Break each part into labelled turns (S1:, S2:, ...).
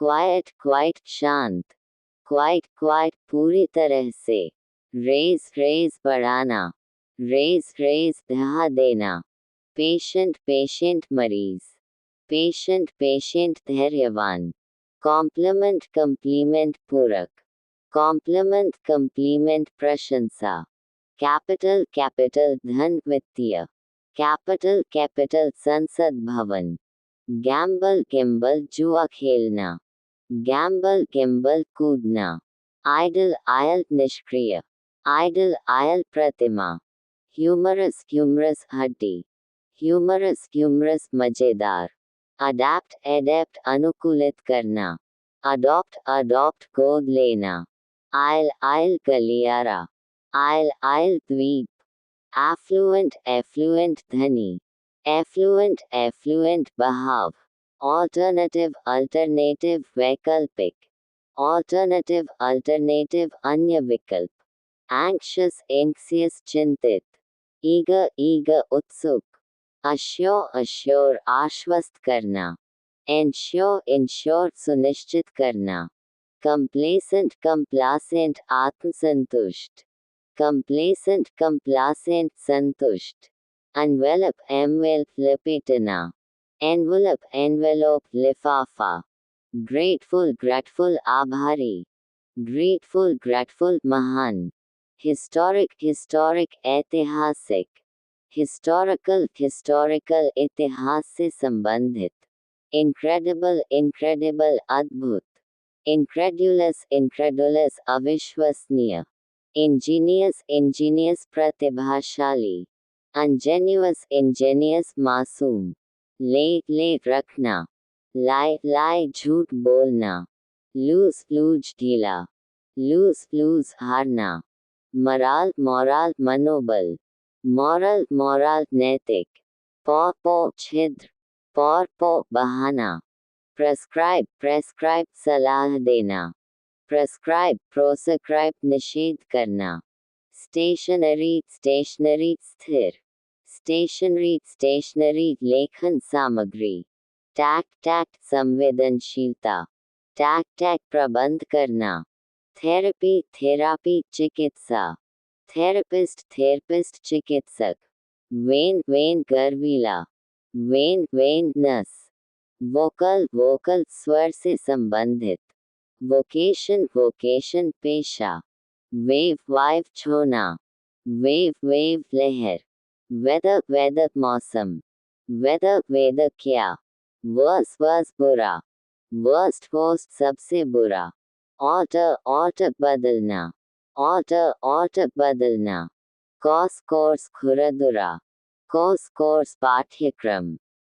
S1: quite quite शांत, quite quite पूरी तरह से, रेज रेज बढ़ाना, रेज रेज बढ़ा देना, पेशेंट पेशेंट मरीज, पेशेंट पेशेंट धैर्यवान, कॉम्प्लीमेंट कम्प्लीमेंट पूरक, कॉम्प्लीमेंट कम्प्लीमेंट प्रशंसा, कैपिटल कैपिटल धन वित्तीय, कैपिटल कैपिटल संसद भवन, गैम्बल गिम्बल जुआ खेलना, गैम्बल गिम्बल कूदना, आइडल आयल निष्क्रिय, आइडल आयल प्रतिमा, ह्यूमरस ह्यूमरस हड्डी, ह्यूमरस ह्यूमरस मजेदार, अडैप्ट एडेप्ट अनुकूलित करना, अडॉप्ट अडॉप्ट गोद लेना, आयल आयल गलियारा, आयल आयल द्वीप, एफ्लुएंट एफ्लुएंट धनी, एफ्लुएंट एफ्लुएंट बहाव, ऑल्टरनेटिव अल्टरनेटिव वैकल्पिक, ऑल्टरनेटिव अल्टरनेटिव अन्य विकल्प, एंक्शियस एंक्सियस चिंतित, ईगर ईगर उत्सुक, अश्योर अश्योर आश्वस्त करना, इंश्योर इंश्योर सुनिश्चित करना, कंप्लेसेंट कंप्लासेंट आत्मसंतुष्ट, कंप्लेसेंट कंप्लासेंट संतुष्ट, एनवेलप एनवेलप लपेटना, एनवेलप एनवेलप लिफाफा, ग्रेटफुल ग्रेटफुल आभारी, ग्रेटफुल ग्रेटफुल महान, हिस्टोरिक हिस्टोरिक ऐतिहासिक, हिस्टोरिकल हिस्टोरिकल इतिहास से संबंधित, इनक्रेडिबल इनक्रेडिबल अद्भुत, इनक्रेडुलस इनक्रेडुलस अविश्वसनीय, इंजीनियस इंजीनियस प्रतिभाशाली, इंजेन्युअस इंजेनियस मासूम, ले रखना, लाए लाए झूठ बोलना, लूज लूज ढीला, लूज लूज हारना, मराल मोराल मनोबल, मॉरल मॉरल नैतिक, पौ छिद्र, पौ बहाना, प्रेस्क्राइब प्रेस्क्राइब सलाह देना, प्रेस्क्राइब प्रोस्क्राइब निषेध करना, स्टेशनरी स्टेशनरी स्थिर, स्टेशनरी स्टेशनरी लेखन सामग्री, टैक्ट टैक्ट संवेदनशीलता, टैक्ट टैक्ट प्रबंध करना, थेरेपी थेरापी चिकित्सा, थेरेपिस्ट थेरेपिस्ट चिकित्सक, वेन वेन गर्वीला, वेन वेन नस, वोकल वोकल स्वर से संबंधित, वोकेशन वोकेशन पेशा, वेव वाइव छोना, वेव वेव लहर, वेदर वेदर मौसम, वेदर वेदर क्या, वर्स वर्स बुरा, वर्स्ट वर्स्ट सबसे बुरा, ऑल्टर ऑल्टर बदलना, ऑल्टर ऑल्टर बदलना, कोर्स कोर्स खुरदुरा, कोर्स कोर्स पाठ्यक्रम,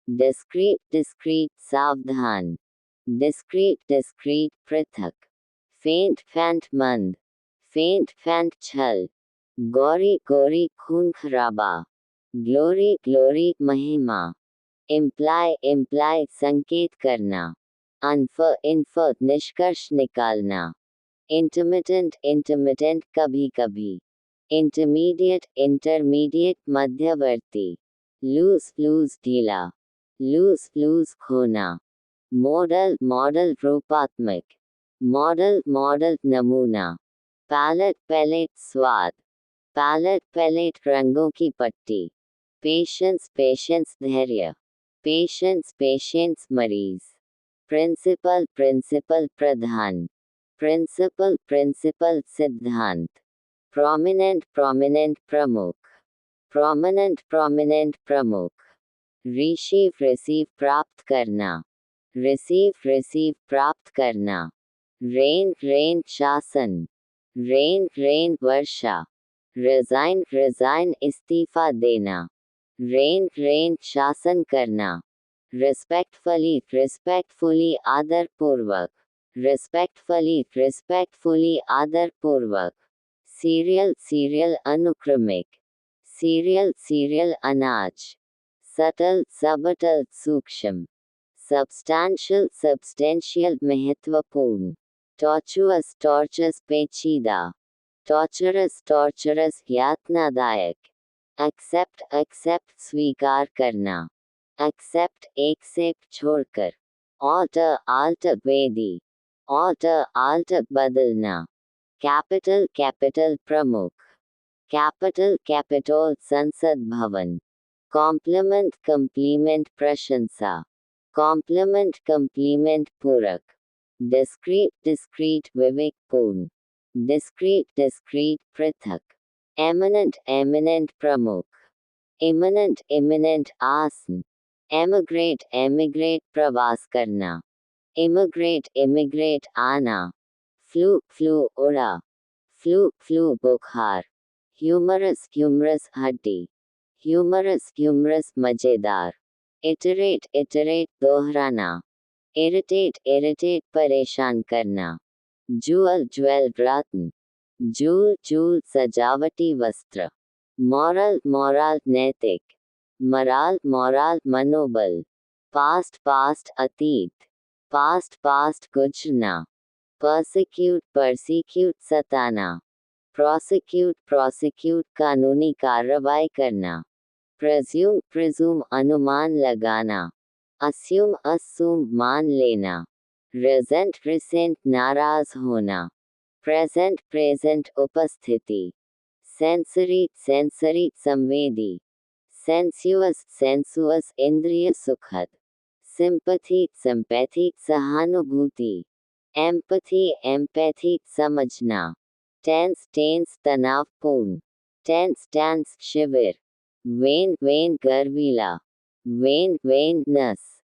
S1: डिस्क्रीट डिस्क्रीट सावधान, डिस्क्रीट डिस्क्रीट पृथक, फेंट फैंट मंद, फेंट फैंट छल, गौरी गौरी खून खराबा, ग्लोरी ग्लोरी महिमा, इम्प्लाई इम्प्लाई संकेत करना, अनफर इन्फर निष्कर्ष निकालना, इंटरमिटेंट इंटरमिटेंट कभी कभी, इंटरमीडिएट इंटरमीडिएट मध्यवर्ती, लूज लूज ढीला, लूज लूज खोना, मॉडल मॉडल रूपात्मक, मॉडल मॉडल नमूना, पैलेट पैलेट स्वाद, पैलेट पैलेट रंगों की पट्टी, पेशेंस पेशेंस धैर्य, पेशेंस पेशेंस मरीज, प्रिंसिपल प्रिंसिपल प्रधान, प्रिंसिपल प्रिंसिपल सिद्धांत, प्रोमिनेंट प्रोमिनेंट प्रमुख, प्रोमिनेंट प्रोमिनेंट प्रमुख, रिसीव रिसीव प्राप्त करना, रिसीव रिसीव प्राप्त करना, रेन रेन शासन, रेन रेन वर्षा, रिजाइन रिजाइन इस्तीफा देना, रेन रेन शासन करना, रिस्पेक्टफुली रिस्पेक्टफुली आदरपूर्वक, रिस्पेक्टफुली रिस्पेक्टफुली आदरपूर्वक, सीरियल सीरियल अनुक्रमिक, सीरियल सीरियल अनाज, सटल सबटल सूक्ष्म, सब्सटैंशियल सब्सटेंशियल महत्वपूर्ण, टॉर्चुअस टॉर्चस पेचीदा, टॉर्चरस टॉर्चरस यातनादायक, एक्सेप्ट एक्सेप्ट स्वीकार करना, एक्सेप्ट एक्सेप्ट छोड़कर, alter, alter वेदी, alter, alter बदलना, capital, capital प्रमुख, capital, capital संसद भवन, complement, complement प्रशंसा, complement, complement पूरक, discrete, discrete विवेकपूर्ण, discrete, discrete पृथक, eminent, eminent प्रमुख, imminent, imminent आसन, emigrate, emigrate प्रवास करना, immigrate, immigrate आना, flu, flu उड़ा, flu, flu बुखार, humorous, humorous हड्डी, humorous, humorous मजेदार, iterate, iterate दोहराना, irritate, irritate परेशान करना, jewel, jewel रत्न, जूल, जूल सजावटी वस्त्र, moral, moral नैतिक, मराल, मोराल मनोबल, past, past अतीत, past, past गुजरना, persecute, persecute सताना, prosecute, prosecute कानूनी कार्रवाई करना, presume, presume अनुमान लगाना, assume, assume मान लेना, resent, resent नाराज होना, present, present उपस्थिति, sensory, sensory संवेदी, sensuous, sensuous इंद्रिय सुखद, sympathy, sympathy सहानुभूति, empathy, empathy समझना, tense, tense तनावपूर्ण, tense, tense शिविर, vein, vein गर्वीला, vein, vein नस,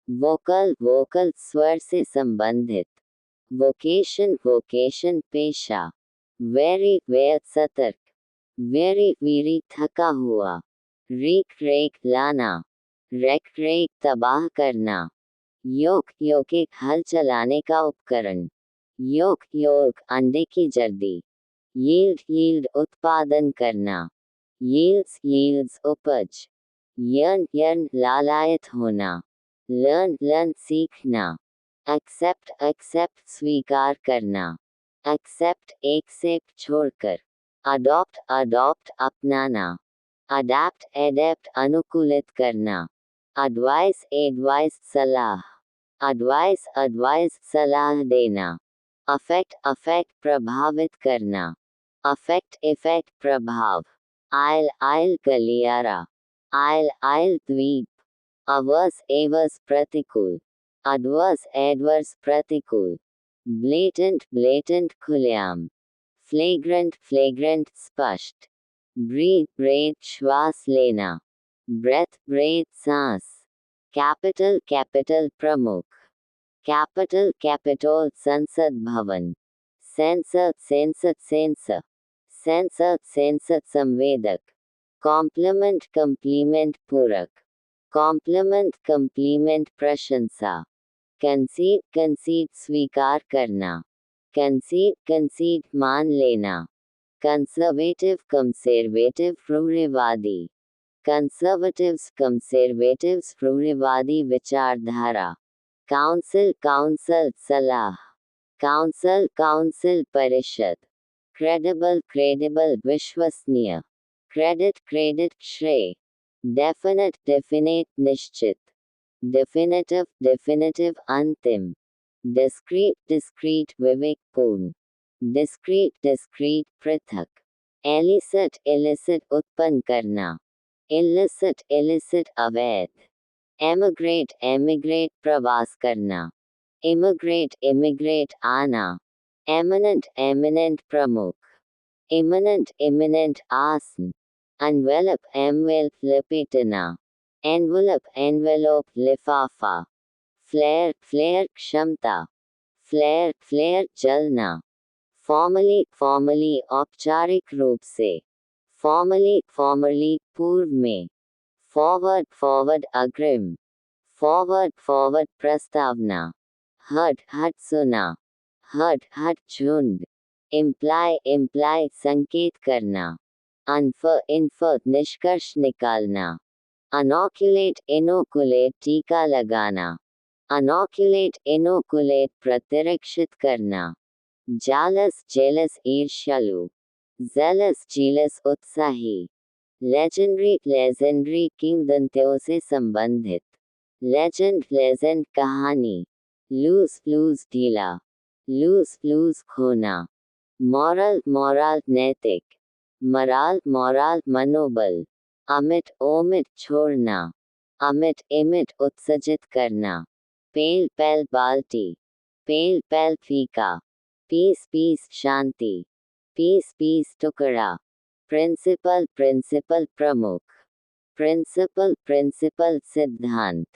S1: vocal, vocal स्वर से संबंधित, vocation, vocation पेशा, very, very सतर्क, very, weary थका हुआ, रेक, रेक लाना, रेक, रेक तबाह करना, योक, योकिक हल चलाने का उपकरण, योक, योक अंडे की जर्दी, यील्ड, यील्ड उत्पादन करना, यील्ड्स, यील्ड्स उपज, यर्न, यर्न लालायत होना, लर्न, लर्न सीखना, एक्सेप्ट, एक्सेप्ट स्वीकार करना, एक्सेप्ट, एक्सेप्ट छोड़कर, अडॉप्ट, अडॉप्ट अपनाना, अडैप्ट, एडेप्ट अनुकूलित करना, एडवाइस, एडवाइस सलाह, एडवाइस, एडवाइस सलाह देना, अफेक्ट, अफेक्ट प्रभावित करना, अफेक्ट, इफेक्ट प्रभाव, आइल, आइल गलियारा, आइल, आइल द्वीप, अवर्स, एवर्स प्रतिकूल, एडवर्स, एडवर्स प्रतिकूल, ब्लेटेंट, ब्लेटेंट खुलेआम, फ्लेग्रेंट, फ्लेग्रेंट स्पष्ट, ब्रीथ, ब्रेथ श्वास लेना, ब्रेथ, ब्रेथ सांस, कैपिटल, कैपिटल प्रमुख, कैपिटल, कैपिटल संसद भवन, sensor, sensor, sensor, sensor, sensor संवेदक, कॉम्प्लीमेंट, कम्प्लीमेंट पूरक, कॉम्प्लीमेंट, कम्प्लीमेंट प्रशंसा, कंसीड, कंसीड स्वीकार करना, कंसीड, कंसीड मान लेना, कंसर्वेटिव, कंसेर्वेटिव रूढ़िवादी, कंसर्वेटिव्स, कंसेर्वेटिव्स रूढ़िवादी विचारधारा, काउंसिल, काउंसिल सलाह, काउंसिल, काउंसिल परिषद, क्रेडिबल, क्रेडिबल विश्वसनीय, क्रेडिट, क्रेडिट श्रेय, डेफिनेट, डेफिनेट निश्चित, डेफिनेटिव, डेफिनेटिव अंतिम, डिस्क्रीट, डिस्क्रीट विवेकपूर्ण, डिस्क्रीट, डिस्क्रीट पृथक, एलिसिट, एलिसिट उत्पन्न करना, इलिसिट, इलिसिट अवैध, एमिग्रेट, एमिग्रेट प्रवास करना, इमिग्रेट, इमिग्रेट आना, एमिनेंट, एमिनेंट प्रमुख, इमिनेंट, इमिनेंट आसन, एनवेलप, एनवेलप लपेटना, एनवेलप, एनवेलप लिफाफा, फ्लेयर, फ्लेयर क्षमता, फ्लेयर, फ्लेयर जलना, फॉर्मली, फॉर्मली औपचारिक रूप से, फॉर्मली, फॉर्मली पूर्व में, फॉरवर्ड, फॉरवर्ड अग्रिम, फॉरवर्ड, फॉरवर्ड प्रस्तावना, हट, हट सुना, हट, हट झुंड, इम्प्लाई, इम्प्लाई संकेत करना, अनफर, इन्फर निष्कर्ष निकालना, अनोक्युलेट, इनोकुलेट टीका लगाना, अनोक्युलेट, इनोकुलेट प्रतिरक्षित करना, जालस, जेलस ईर्ष्यालु, जेलस, जीलस उत्साही, लेजेंडरी, लेजेंडरी किंवदंतियों से संबंधित, लेजेंड लेजेंड कहानी, लूज लूज ढीला, लूज लूज खोना, मॉरल मॉरल नैतिक, मराल मॉरल मनोबल, अमिट ओमिट छोड़ना, अमिट इमिट उत्सर्जित करना, पेल पेल बाल्टी, पेल पेल फीका, पीस पीस शांति, पीस पीस टुकड़ा, प्रिंसिपल प्रिंसिपल प्रमुख, प्रिंसिपल प्रिंसिपल सिद्धांत,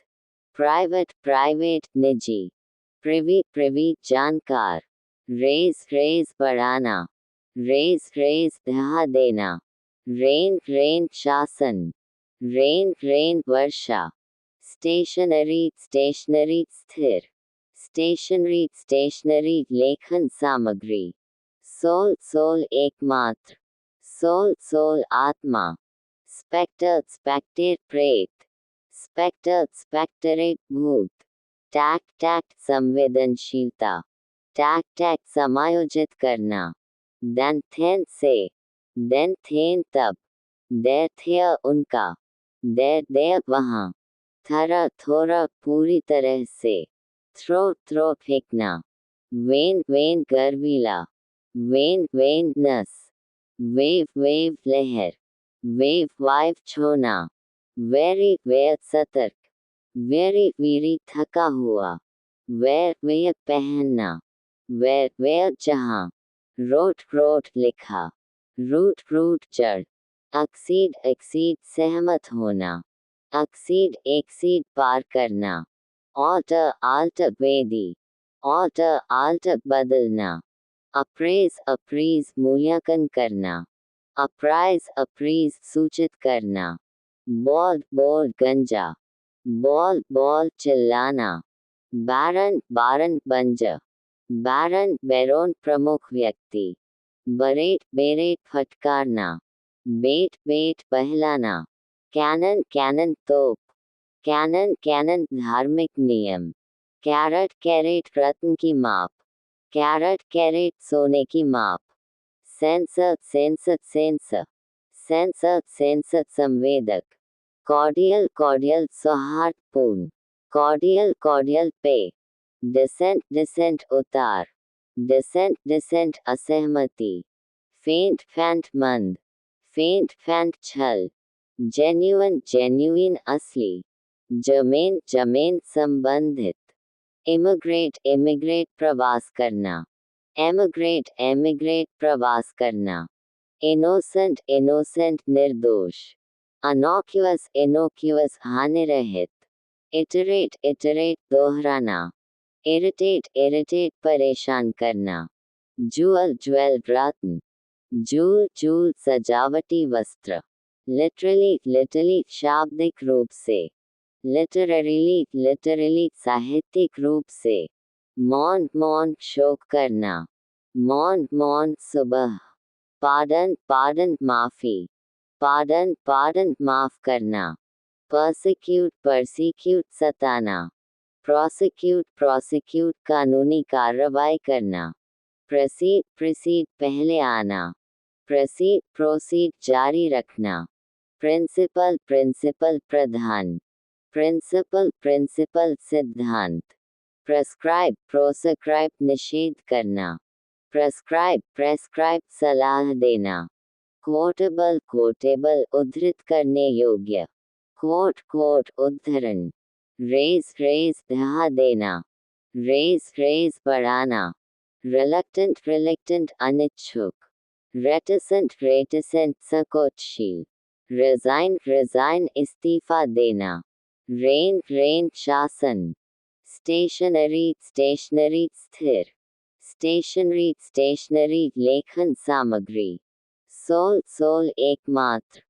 S1: प्राइवेट प्राइवेट निजी, प्रिवी प्रिवी जानकार, रेज रेज बढ़ाना, रेज रेज ध्यान देना, रेन रेन शासन, रेन रेन वर्षा, स्टेशनरी स्टेशनरी स्थिर, स्टेशनरी स्टेशनरी लेखन सामग्री, सोल सोल एकमात्र, सोल सोल आत्मा, स्पेक्टर स्पेक्टेट प्रेत, स्पेक्टर स्पेक्टरेट भूत, टैक्ट टैक्ट संवेदनशीलता, टैक्ट टैक्ट समायोजित करना, देन थेन तब, देर थे उनका, देर वहाँ, थरा थोड़ा पूरी तरह से, थ्रो थ्रो फेंकना, वेन वेन गर्वीला, वेन वेन नस, वेव वेव लहर, वेव वाइव छोना, वेरी वेर सतर्क, वेरी वीरी थका हुआ, वेर वेर पहनना, वेर वेर जहाँ, रोट रोट लिखा, रूट रूट जड़, अक्सीड एक्सीड सहमत होना, अक्सीड एक्सीड पार करना, ऑल्टर आल्टर वेदी, ऑल्टर आल्टर बदलना, अप्रेज अप्रीज मूल्यांकन करना, अप्राइज अप्रीज सूचित करना, बॉल बॉल गंजा, बॉल बॉल चिल्लाना, बैरन बारन बंजा, बैरन बैरोन प्रमुख व्यक्ति, बरेट बेरेट फटकारना, बेट बेट बहलाना, कैनन कैनन तोप, कैनन कैनन धार्मिक नियम, कैरेट कैरेट रत्न की माप, कैरेट कैरेट सोने की माप, sensor sensor sensor, sensor sensor संवेदक, कॉर्डियल कॉर्डियल सौहार्दपूर्ण, कॉर्डियल कॉर्डियल पे, डिसेंट डिसेंट उतार, डिसेंट डिसेंट असहमति, फेंट फैंट मंद, फेंट फैंट छल, जेन्युइन जेन्युइन असली, जमेन जमेन संबंधित, इमिग्रेट इमिग्रेट प्रवास करना, एमिग्रेट एमिग्रेट प्रवास करना, इनोसेंट इनोसेंट निर्दोष, अनोक्यूअस इनोक्यूअस हानिरहित, इटरेट इटरेट दोहराना, इरिटेट इरिटेट परेशान करना, ज्वेल ज्वेल रत्न, जूल जूल सजावटी वस्त्र, लिटरली लिटरली शाब्दिक रूप से, लिटररीली लिटरली साहित्यिक रूप से, मौन मौन शोक करना, मौन मौन सुबह, पार्डन पार्डन माफी, पार्डन पार्डन माफ करना, परसिक्यूट परसिक्यूट सताना, प्रोसिक्यूट प्रोसिक्यूट कानूनी कार्रवाई करना, प्रोसीड प्रोसीड पहले आना, प्रोसीड प्रोसीड जारी रखना, प्रिंसिपल प्रिंसिपल प्रधान, प्रिंसिपल प्रिंसिपल सिद्धांत, प्रेस्क्राइब प्रोस्क्राइब निषेध करना, प्रेस्क्राइब प्रेस्क्राइब सलाह देना, कोटेबल कोटेबल उद्धृत करने योग्य, कोट कोट उद्धरण, रेज रेज ध्यान देना, रेज रेज बढ़ाना, रिलक्टेंट रिलक्टेंट अनिच्छुक, रेटिसेंट रेटिसेंट संकोचशील, रिजाइन रिजाइन इस्तीफा देना, रेन रेन शासन, स्टेशनरी स्टेशनरी स्थिर, स्टेशनरी स्टेशनरी लेखन सामग्री, सोल सोल एकमात्र,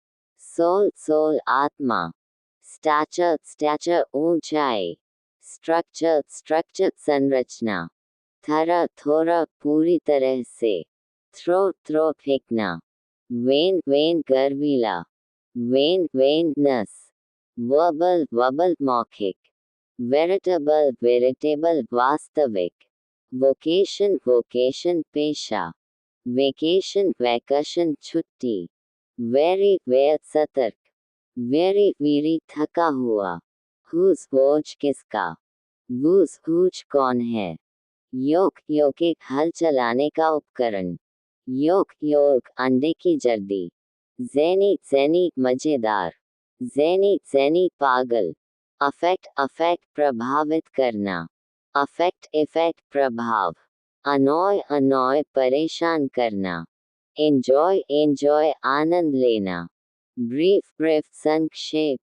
S1: सोल सोल आत्मा, स्टैचर स्टैचर ऊंचाई, स्ट्रक्चर स्ट्रक्चर संरचना, थरा थोड़ा पूरी तरह से, थ्रो थ्रो फेंकना, वेन वेन गर्वीला, वेन वेन नस, वबल वबल मौखिक, वेरिटेबल वेरिटेबल वास्तविक, वोकेशन वोकेशन पेशा, वेकेशन वैकेशन छुट्टी, वेरी वेर सतर्क, वेरी वीरी थका हुआ, whose watch किसका, whose whose कौन है, योक योक एक हल चलाने का उपकरण, योक योक अंडे की जर्दी, ज़ैनी ज़ैनी मजेदार, ज़ैनी ज़ैनी पागल, अफेक्ट अफेक्ट प्रभावित करना, अफेक्ट इफेक्ट प्रभाव, अनॉय अनॉय परेशान करना, एंजॉय एंजॉय आनंद लेना, ब्रीफ ब्रीफ संक्षेप,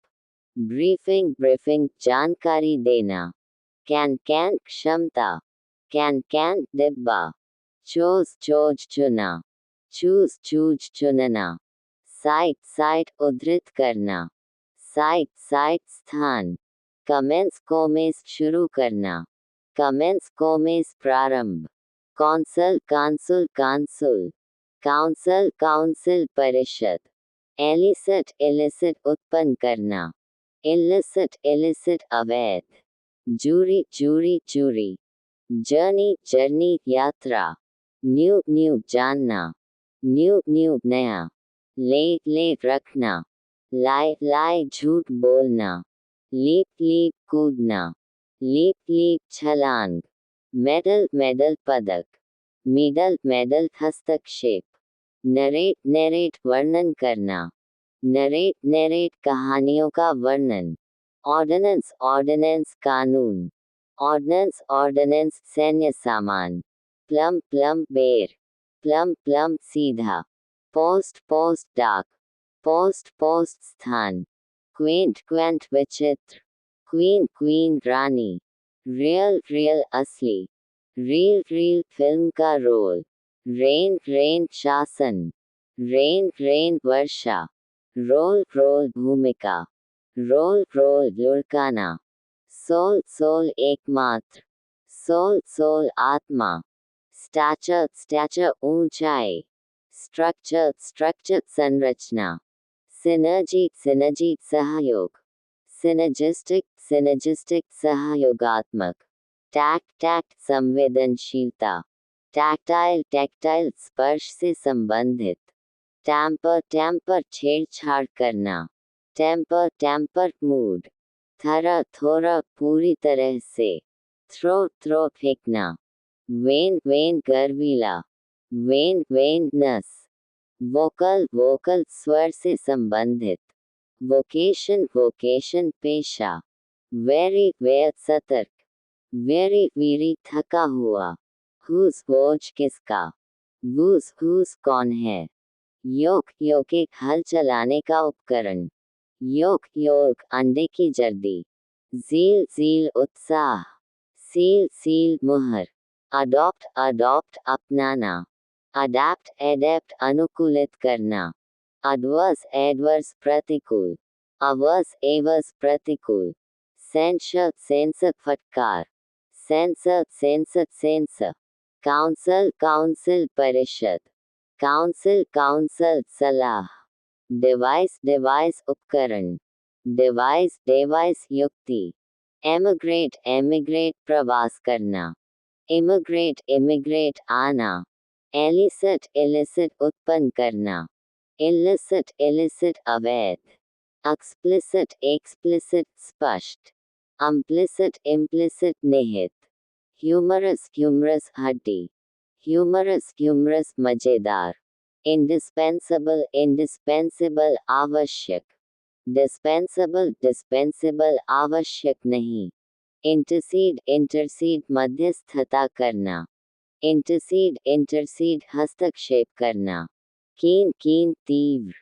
S1: ब्रीफिंग ब्रीफिंग जानकारी देना, कैन कैन क्षमता, कैन कैन डिब्बा, चोज चोज चुना, चूज चूज चुनना, साइट साइट उद्धृत करना, साइट साइट स्थान, कमेंस कोमेस शुरू करना, कमेंस कोमेस प्रारंभ, कौंसल कांसुल कांसुल, काउंसिल काउंसिल परिषद, एलिसिट इलिसिट उत्पन्न करना, इलिसिट इलिसिट अवैध, जूरी जूरी चूरी, जर्नी जर्नी यात्रा, न्यू न्यू जानना, न्यू न्यू नया, ले ले रखना, लाए लाए झूठ बोलना, लीप लीप कूदना, लीप लीप छलांग, मेडल मेडल पदक, मेडल मेडल हस्तक्षेप, नरेट नरेट वर्णन करना, नरेट नरेट कहानियों का वर्णन, ऑर्डिनेंस ऑर्डिनेंस कानून, ऑर्डिनेंस ऑर्डिनेंस सैन्य सामान, प्लम प्लम बेर, प्लम प्लम सीधा, पोस्ट पोस्ट डाक, पोस्ट पोस्ट स्थान, क्वेंट क्वेंट विचित्र, क्वीन क्वीन रानी, रियल रियल असली, रील रील फिल्म का रोल, रेन रेन शासन, रेन रेन वर्षा, रोल रोल भूमिका, रोल रोल लुढ़काना, सोल सोल एकमात्र, सोल सोल आत्मा, स्टैचर स्टैचर ऊंचाई, स्ट्रक्चर स्ट्रक्चर संरचना, सिनर्जी सिनर्जी सहयोग, सिनर्जिस्टिक सिनर्जिस्टिक सहयोगात्मक, टैक्ट टैक्ट संवेदनशीलता, टैक्टाइल टैक्टाइल स्पर्श से संबंधित, टैम्पर टैम्पर छेड़छाड़ करना, टेम्पर टेम्पर मूड, थरा थोड़ा पूरी तरह से, थ्रो थ्रो फेंकना, वेन वेन गर्वीला, वेन वेन नस, वोकल वोकल स्वर से संबंधित, वोकेशन वोकेशन पेशा, वेरी वेर सतर्क, वेरी वीरी थका हुआ, हुज वोज किसका, वूज हुज कौन है, योक योक एक हल चलाने का उपकरण, योक योक अंडे की जर्दी, ज़ील ज़ील उत्साह, सील सील मुहर, अडॉप्ट अडॉप्ट अपनाना, अडैप्ट एडेप्ट अनुकूलित करना, अडवर्स एडवर्स प्रतिकूल, अवर्स एवर्स प्रतिकूल, सेंसर सेंसर फटकार, sensor sensor sensor, council council परिषद, काउंसिल काउंसिल सलाह, डिवाइस डिवाइस उपकरण, डिवाइस डिवाइस युक्ति, एमिग्रेट एमिग्रेट प्रवास करना, इमिग्रेट इमिग्रेट आना, एलिसिट इलिसिट उत्पन्न करना, इलिसिट इलिसिट अवैध, एक्सप्लिसिट एक्सप्लिसिट स्पष्ट, इम्प्लिसिट इम्प्लिसिट निहित, ह्यूमरस ह्यूमरस हड्डी, ह्यूमरस ह्यूमरस मजेदार, इंडिस्पेंसिबल इंडिस्पेंसिबल आवश्यक, डिस्पेंसिबल डिस्पेंसिबल आवश्यक नहीं, इंटरसीड इंटरसीड मध्यस्थता करना, इंटरसीड इंटरसीड हस्तक्षेप करना, कीन कीन तीव्र,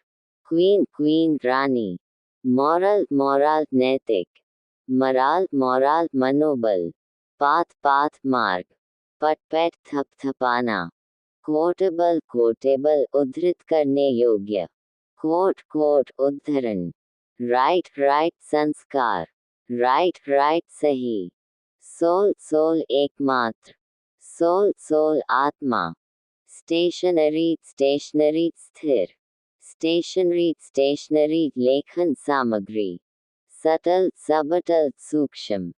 S1: क्वीन क्वीन रानी, मॉरल मॉरल नैतिक, मराल मॉरल मनोबल, पाथ पाथ मार्ग, पटपैट थपथपाना, कोटेबल कोटेबल उद्धृत करने योग्य, कोट कोट उद्धरण, राइट राइट संस्कार, राइट राइट सही, सोल सोल एकमात्र, सोल सोल आत्मा, स्टेशनरी स्टेशनरी स्थिर, स्टेशनरी स्टेशनरी लेखन सामग्री, सटल सबटल सूक्ष्म,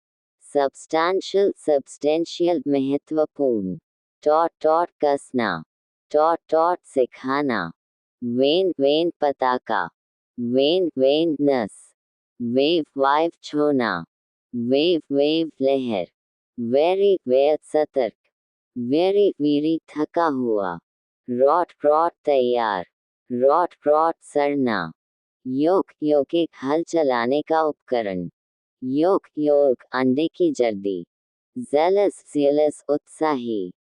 S1: सब्सटैंशियल सब्सटेंशियल महत्वपूर्ण, टॉट टॉट कसना, टॉट टॉट सिखाना, वेन वेन पताका, वेन वेन नस, वेव वाइव छोना, वेव वेव लहर, वेरी वेयर सतर्क, वेरी वीरी थका हुआ, रॉट रॉट तैयार, रॉट रॉट सड़ना, योक योक एक हल चलाने का उपकरण, योक योक अंडे की जर्दी, जेलस जेलस उत्साही,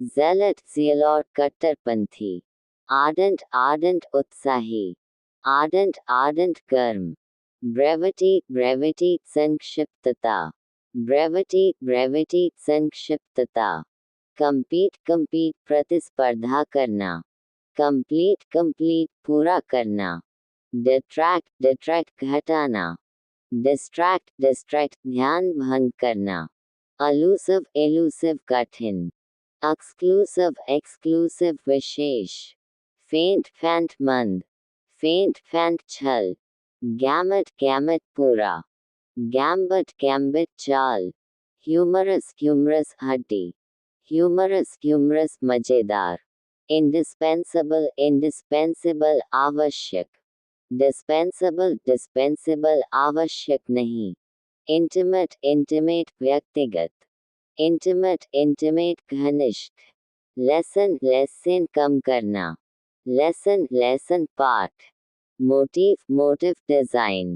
S1: जेलट जेलॉट कट्टरपंथी, आर्डेंट आर्डेंट उत्साही, आर्डेंट आर्डेंट गर्म, ब्रेविटी ब्रेविटी संक्षिप्तता, ब्रेविटी ब्रेविटी संक्षिप्तता, कंपीट कंपीट प्रतिस्पर्धा करना, कंप्लीट कंप्लीट पूरा करना, डिट्रैक्ट डिट्रैक्ट घटाना, डिस्ट्रैक्ट डिस्ट्रैक्ट ध्यान भंग करना, अलूसिव एलूसिव कठिन, एक्सक्लूसिव एक्सक्लूसिव विशेष, फेंट फैंट मंद, फेंट फैंट छल, गैमेट गैमेट पूरा, गैम्बट गैम्बिट चाल, ह्यूमरस ह्यूमरस हड्डी, ह्यूमरस ह्यूमरस मजेदार, इंडिस्पेंसिबल इंडिस्पेंसिबल आवश्यक, डिस्पेंसिबल डिस्पेंसिबल आवश्यक नहीं, इंटीमेट इंटीमेट व्यक्तिगत, इंटीमेट इंटीमेट घनिष्ठ, लेसन लेसन कम करना, लेसन लेसन पाठ, motive motive design,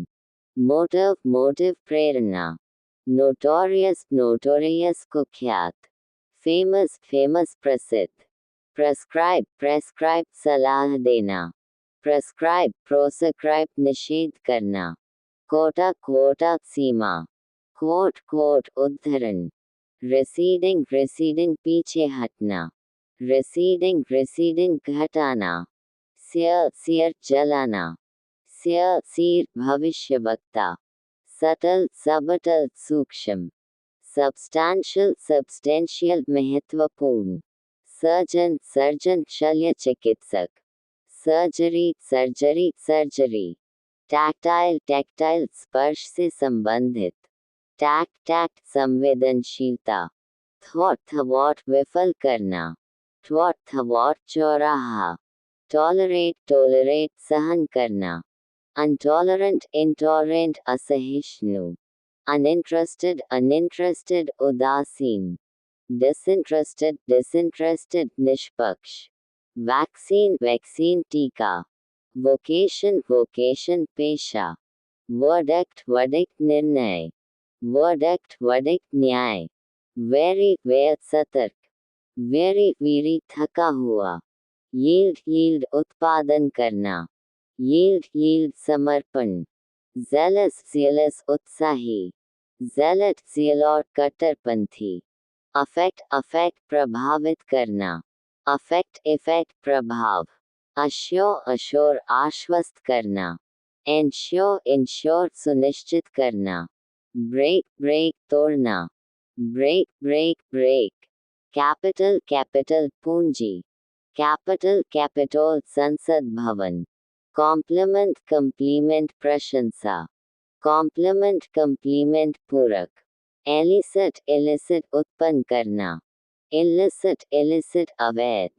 S1: motive motive प्रेरणा, नोटोरियस नोटोरियस कुख्यात, फेमस फेमस प्रसिद्ध, प्रेस्क्राइब प्रेस्क्राइब सलाह देना, प्रेस्क्राइब प्रोस्क्राइब निषेध करना, कोटा कोटा सीमा, कोट कोट उद्धरण, रिसीडिंग रिसीडिंग पीछे हटना, रिसीडिंग रिसीडिंग घटाना, सियर सियर जलाना, सियर सिर भविष्यवक्ता, सटल सबटल सूक्ष्म, सब्सटैंशियल सब्सटेंशियल महत्वपूर्ण, सर्जन सर्जन शल्य चिकित्सक, surgery surgery surgery, tactile tactile स्पर्श से संबंधित, टैक्ट टैक्ट संवेदनशीलता, थॉट थवॉट विफल करना, थॉट थवॉट चौराहा, टॉलरेट टॉलरेट सहन करना, अनटॉलरेंट इंटॉलरेंट असहिष्णु, अनइंटरेस्टेड अनइंटरेस्टेड उदासीन, डिसइंटरेस्टेड डिसइंटरेस्टेड निष्पक्ष, वैक्सीन वैक्सीन टीका, वोकेशन वोकेशन पेशा, वर्डिक्ट वर्डिक्ट निर्णय, वर्डिक्ट वर्डिक्ट न्याय, वेरी वेयर सतर्क, वेरी वीरी थका हुआ, यील्ड यील्ड उत्पादन करना, यील्ड यील्ड समर्पण, जेलस जेलस उत्साही, जेलट जेलॉट कट्टरपंथी, अफेक्ट अफेक्ट प्रभावित करना, अफेक्ट इफेक्ट प्रभाव, अश्योर अश्योर आश्वस्त करना, इंश्योर इंश्योर सुनिश्चित करना, ब्रेक ब्रेक तोड़ना, break break break, capital capital पूंजी, कैपिटल कैपिटल संसद भवन, कॉम्प्लीमेंट कंप्लीमेंट प्रशंसा, कॉम्प्लीमेंट कंप्लीमेंट पूरक, एलिसिट एलिसिट उत्पन्न करना, इलिसिट इलिसिट अवैध,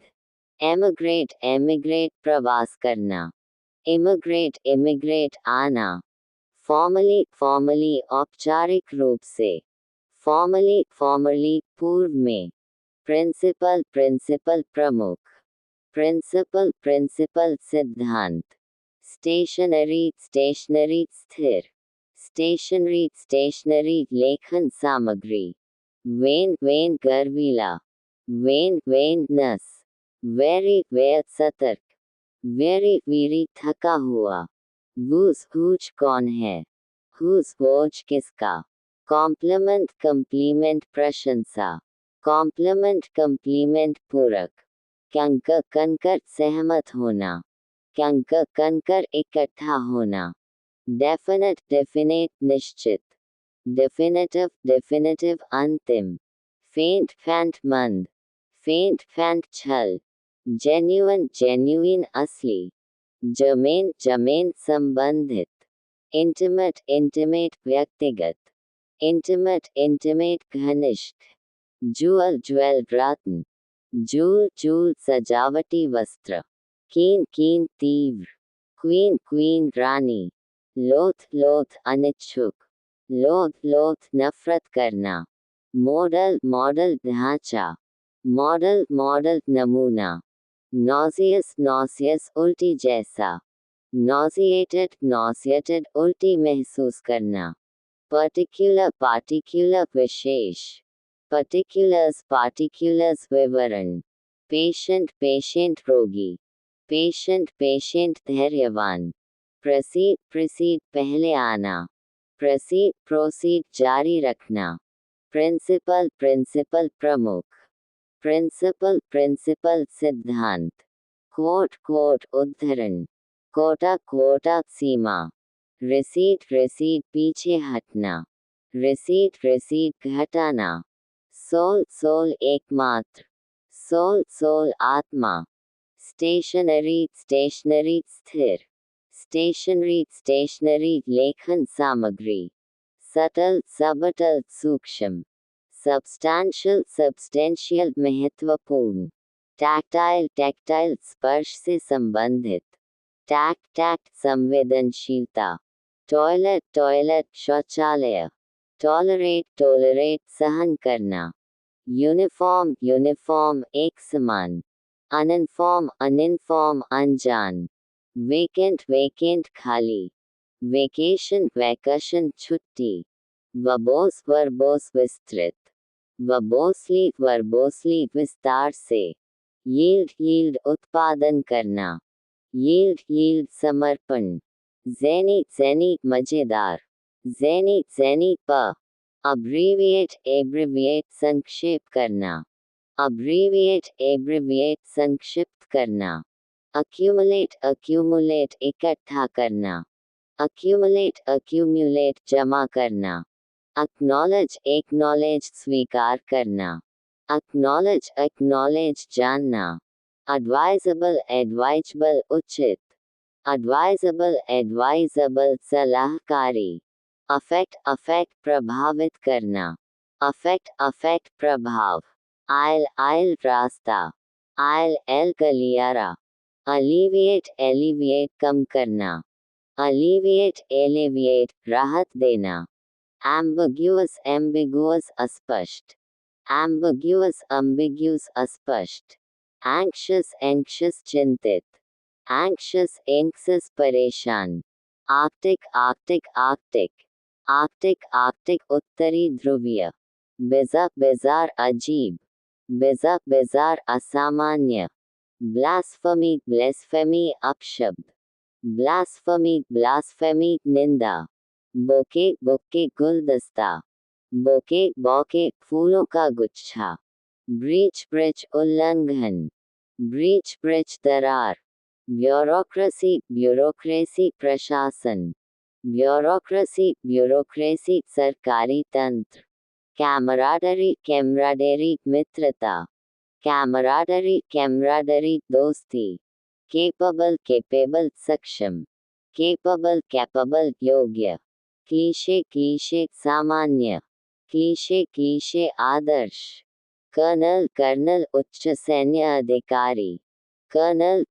S1: एमिग्रेट एमिग्रेट प्रवास करना, इमिग्रेट इमिग्रेट आना, फॉर्मली फॉर्मली औपचारिक रूप से, फॉर्मली फॉर्मली पूर्व में, प्रिंसिपल प्रिंसिपल प्रमुख, प्रिंसिपल प्रिंसिपल सिद्धांत, स्टेशनरी स्टेशनरी स्थिर, स्टेशनरी स्टेशनरी लेखन सामग्री, वेन वेन गर्वीला, वेन वेन नस, वेरी वेयर सतर्क, वेरी वीरी थका हुआ, वूज हूज कौन है, हुज वोज किसका, कॉम्प्लीमेंट कंप्लीमेंट प्रशंसा, कॉम्प्लीमेंट कंप्लीमेंट पूरक, कंक कनकर सहमत होना, कंक कनकर इकट्ठा होना, डेफिनेट डेफिनेट निश्चित, डेफिनेटिव डेफिनेटिव अंतिम, फेंट फैंट मंद, फेंट फैंट छल, जेन्युइन जेन्युइन असली, जमेन जमेन संबंधित, इंटीमेट इंटीमेट व्यक्तिगत, इंटीमेट इंटीमेट घनिष्ठ, ज्वेल ज्वेल रत्न, जूल जूल सजावटी वस्त्र, कीन कीन तीव्र, क्वीन क्वीन रानी, लोथ लोथ अनिच्छुक, लोथ लोथ नफरत करना, मॉडल मॉडल ढांचा, मॉडल मॉडल नमूना, नॉजियस नॉसियस उल्टी जैसा, नॉसिएटेड उल्टी महसूस करना, पर्टिकुलर पार्टिकुलर विशेष, पार्टिकुलर्स विवरण, पेशेंट रोगी, पेशेंट धैर्यवान, प्रोसीड पहले आना, प्रोसीड जारी रखना, प्रिंसिपल प्रमुख, प्रिंसिपल सिद्धांत, कोट उद्धरण, कोटा सीमा, रिसीट पीछे हटना, रिसीट घटाना, सोल एकमात्र, सोल आत्मा, स्टेशनरी स्थिर, स्टेशनरी लेखन सामग्री, सबटल सूक्ष्म, सब्सटेंशियल महत्वपूर्ण, टैक्टाइल स्पर्श से संबंधित, टैक्ट संवेदनशीलता, टॉयलेट शौचालय, टॉलरेट सहन करना, यूनिफॉर्म एक समान, अनइन्फॉर्म अनजान, वेकेंट खाली, वैकेशन छुट्टी, वर्बोस विस्तृत, वर्बोसली विस्तार से, यील्ड उत्पादन करना, यील्ड समर्पण, ज़ेनी मजेदार, ज़ेनी प, एब्रिविएट संक्षेप करना, एब्रिविएट संक्षिप्त करना, अक्यूमुलेट इकट्ठा करना, अक्यूमुलेट जमा करना, एक्नॉलेज स्वीकार करना, एक्नॉलेज जानना, एडवाइजेबल उचित, एडवाइजेबल सलाहकारी, अफेक्ट प्रभावित करना, अफेक्ट प्रभाव, आयल रास्ता, एल गलियारा, एलिविएट कम करना, एलिविएट राहत देना, एम्बिगुअस अस्पष्ट, एम्बिगुअस अस्पष्ट, एंक्शस चिंतित, एंक्शस परेशान, आर्कटिक उत्तरी ध्रुवीय, बिजार अजीब, बिजार असामान्य, ब्लास्फेमी अपशब्द, ब्लास्फेमी निंदा, बुके गुलदस्ता, बौके फूलों का गुच्छा, ब्रीच उल्लंघन, ब्रीच दरार, ब्यूरोक्रेसी प्रशासन, ब्यूरोक्रेसी सरकारी तंत्र, कैमराडरी मित्रता, कैमराडरी दोस्ती, केपेबल सक्षम, कैपेबल योग्य, क्लीशे सामान्य, क्लीशे आदर्श, कर्नल उच्च सैन्य अधिकारी, कर्नल